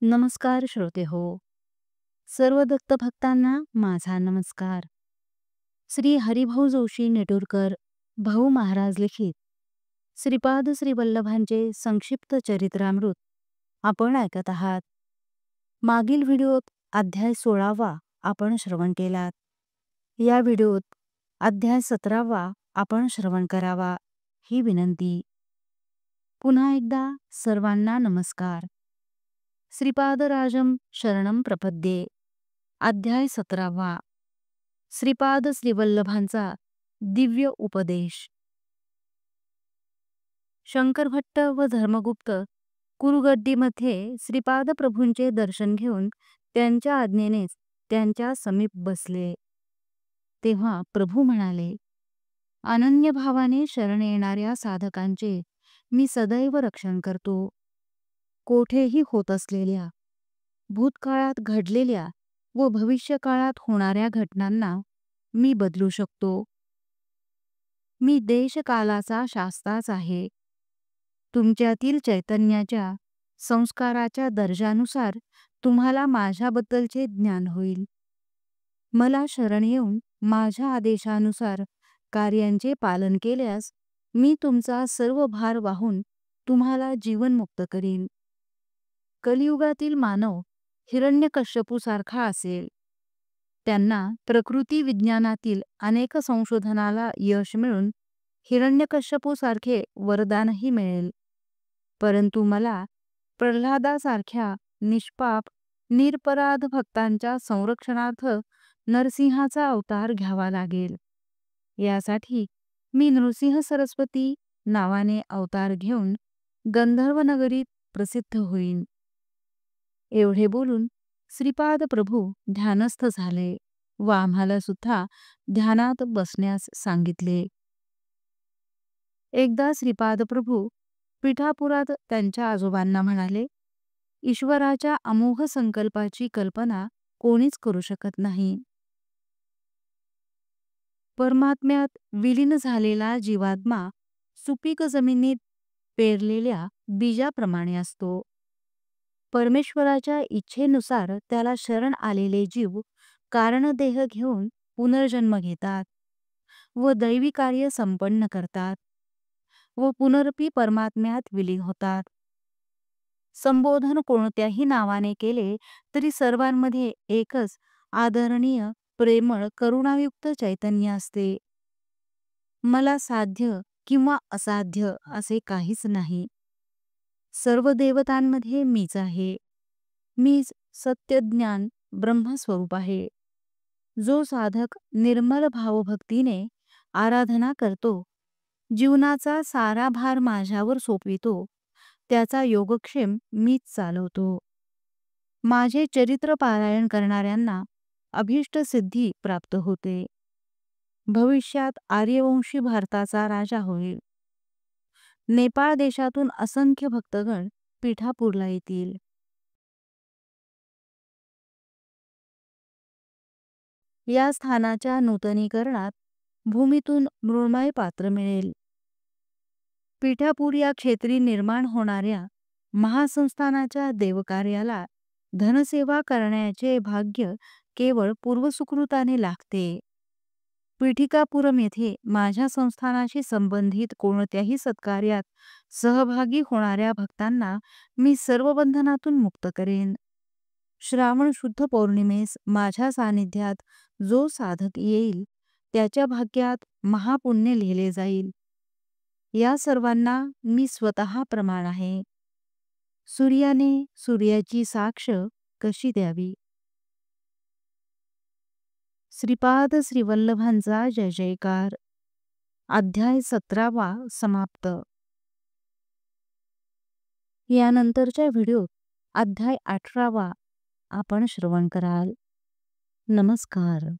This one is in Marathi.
नमस्कार श्रोते हो. सर्व दत्तभक्तांना माझा नमस्कार. श्री हरिभाऊ जोशी नेटुरकर भाऊ महाराज लिखित श्रीपाद श्री वल्लभांचे संक्षिप्त चरित्रामृत आपण ऐकत आहात. मागील व्हिडिओत अध्याय 16वा आपण श्रवण केलात. या व्हिडिओत अध्याय 17वा आपण श्रवण करावा ही विनंती. पुन्हा एकदा सर्वांना नमस्कार. श्रीपादराजम शरणम प्रपद्ये. अध्याय 17वा. श्रीपाद श्रीवल्लभांचा दिव्य उपदेश. शंकरभट्ट व धर्मगुप्त कुरुगड्डीमध्ये श्रीपाद प्रभूंचे दर्शन घेऊन त्यांच्या आज्ञेनेच त्यांच्या समीप बसले. तेव्हा प्रभू म्हणाले, अनन्य भावाने शरण येणाऱ्या साधकांचे मी सदैव रक्षण करतो. कोठेही होत असलेल्या, भूतकाळात घडलेल्या व भविष्यकाळात होणाऱ्या घटनांना मी बदलू शकतो. मी देशकालाचा शास्ताच आहे. तुमच्यातील चैतन्याच्या संस्काराच्या दर्जानुसार तुम्हाला माझ्याबद्दलचे ज्ञान होईल. मला शरण येऊन माझ्या आदेशानुसार कार्यांचे पालन केल्यास मी तुमचा सर्व भार वाहून तुम्हाला जीवनमुक्त करीन. कलियुगातील मानव हिरण्यकश्यपूसारखा असेल. त्यांना प्रकृती विज्ञानातील अनेक संशोधनाला यश मिळून हिरण्यकश्यपूसारखे वरदानही मिळेल. परंतु मला प्रल्हादासारख्या निष्पाप निरपराध भक्तांच्या संरक्षणार्थ नरसिंहाचा अवतार घ्यावा लागेल. यासाठी मी नृसिंह सरस्वती नावाने अवतार घेऊन गंधर्व नगरीत प्रसिद्ध होईन. एवढे बोलून श्रीपाद प्रभू ध्यानस्थ झाले व आम्हाला सुद्धा ध्यानात बसण्यास सांगितले. एकदा श्रीपाद प्रभू पिठापुरात त्यांच्या आजोबांना म्हणाले, ईश्वराच्या अमोघ संकल्पाची कल्पना कोणीच करू शकत नाही. परमात्म्यात विलीन झालेला जीवात्मा सुपीक जमिनीत पेरलेल्या बीजाप्रमाणे असतो. परमेश्वराच्या इच्छेनुसार त्याला शरण आलेले जीव कारणदेह घेऊन पुनर्जन्म घेतात व दैवी कार्य संपन्न करतात व पुनरपी परमात्म्यात विलीन होतात. संबोधन कोणत्याही नावाने केले तरी सर्वांमध्ये एकच आदरणीय प्रेमळ करुणायुक्त चैतन्य असते. मला साध्य किंवा असाध्य असे काहीच नाही. सर्व देवतांमध्ये मीच आहे. मीच सत्यज्ञान ब्रह्मस्वरूप आहे. जो साधक निर्मल भावभक्तीने आराधना करतो, जीवनाचा सारा भार माझ्यावर सोपवितो, त्याचा योगक्षेम मीच चालवतो. माझे चरित्र पारायण करणाऱ्यांना अभीष्ट सिद्धी प्राप्त होते. भविष्यात आर्यवंशी भारताचा राजा होईल. नेपाळ देशातून असंख्य भक्तगण पिठापूरला येतील. या स्थानाच्या नूतनीकरणात भूमीतून मृण्मय पात्र मिळेल. पिठापूर या क्षेत्री निर्माण होणाऱ्या महासंस्थानाच्या देवकार्याला धनसेवा करण्याचे भाग्य केवळ पूर्वसुकृताने लागते. पीठिकापुरम येथे माझ्या संस्थानाशी संबंधित कोणत्याही सत्कार्यात सहभागी होणाऱ्या भक्तांना मी सर्व बंधनातून मुक्त करेन. श्रावण शुद्ध पौर्णिमेस माझ्या सानिध्यात जो साधक येईल त्याच्या भाग्यात महापुण्य लिहिले जाईल. या सर्वांना मी स्वतः प्रमाण आहे. सूर्याने सूर्याची साक्ष कशी द्यावी. श्रीपाद श्रीवल्लभांचा जय जयकार. अध्याय 17वा समाप्त. यानंतरच्या व्हिडिओत अध्याय 18वा आपण श्रवण कराल. नमस्कार.